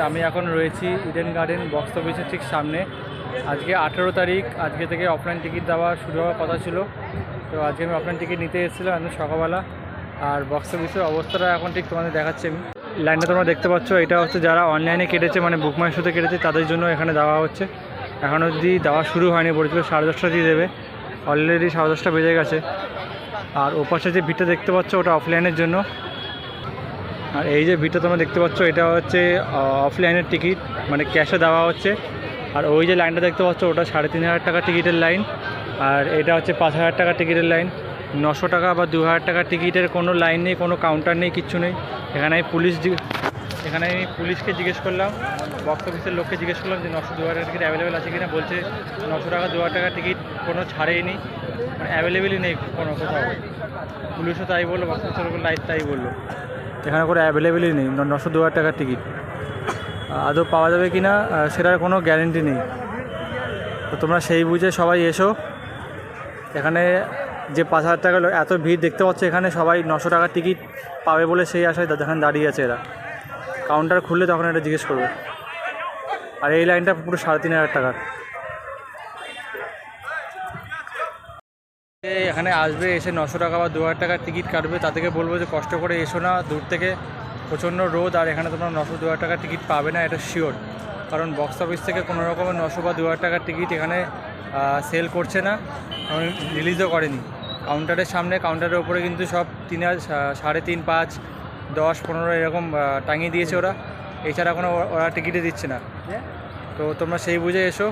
আমি এখন রয়েছি ইডেন গার্ডেন বক্স অফিসের ঠিক সামনে। আজকে 18 তারিখ, আজকে থেকে অফলাইন টিকিট দেওয়া শুরু হওয়ার কথা ছিল। তো আজকে আমি অফলাইন টিকিট নিতে এসেছিলাম আমি সকালবেলা। আর বক্স অফিসের অবস্থাটা এখন ঠিক তোমাদের দেখাচ্ছি আমি। লাইনটা তোমরা দেখতে পাচ্ছ, এটা হচ্ছে যারা অনলাইনে কেটেছে, মানে বুক মাই শোতে কেটেছে, তাদের জন্য এখানে দেওয়া হচ্ছে। এখন অবধি দেওয়া শুরু হয়নি, বলেছিল 10:30 দিয়ে দেবে। অলরেডি 10:30 বেজে গেছে। আর ওপাশে যে ভিড়টা দেখতে পাচ্ছ ওটা অফলাইনের জন্য। আর এই যে ভিড়টা তোমরা দেখতে পাচ্ছ এটা হচ্ছে অফলাইনের টিকিট, মানে ক্যাশে দেওয়া হচ্ছে। আর ওই যে লাইনটা দেখতে পাচ্ছ ওটা 3,500 টাকা টিকিটের লাইন। আর এটা হচ্ছে 5,000 টাকা টিকিটের লাইন। 900 টাকা বা 2,000 টাকা টিকিটের কোনো লাইন নেই, কোনো কাউন্টার নেই, কিচ্ছু নেই। এখানে আমি পুলিশকে জিজ্ঞেস করলাম, বক্স অফিসের লোককে জিজ্ঞেস করলাম যে 900-2,000 টাকা টিকিট অ্যাভেলেবেল আছে কিনা। বলছে 900 টাকা 2,000 টাকা টিকিট কোনো ছাড়েই নেই, মানে অ্যাভেলেবেলই নেই কোনো কোথাও। পুলিশও তাই বললো, বক্স অফিসের লাইট তাই বললো, এখানে করে অ্যাভেলেবেলই নেই 900-2,000 টাকার টিকিট। আদৌ পাওয়া যাবে কি না সেটার কোনো গ্যারেন্টি নেই। তো তোমরা সেই বুঝে সবাই এসো। এখানে যে 5,000 টাকা এত ভিড় দেখতে পাচ্ছ, এখানে সবাই 900 টাকার টিকিট পাবে বলে সেই আশায় যেখানে দাঁড়িয়ে আছে এরা। কাউন্টার খুললে তখন এটা জিজ্ঞেস করবে। আর এই লাইনটা পুরো 3,500 টাকার। এখানে আসবে, এসে 900 টাকা বা 2,000 টাকার টিকিট কাটবে, তাদেরকে বলবো যে কষ্ট করে এসো না, দূর থেকে প্রচণ্ড রোদ, আর এখানে তোমরা 900-2,000 টাকার টিকিট পাবে না, এটা শিওর। কারণ বক্স অফিস থেকে কোনো রকমের 900 বা 2,000 টাকার টিকিট এখানে সেল করছে না, রিলিজও করেনি। কাউন্টারের সামনে, কাউন্টারের ওপরে কিন্তু সব 3,000, 3,500, 5, 10, 15 এরকম টাঙিয়ে দিয়েছে ওরা। এছাড়া কোনো ওরা টিকিটই দিচ্ছে না। তো তোমরা সেই বুঝে এসো।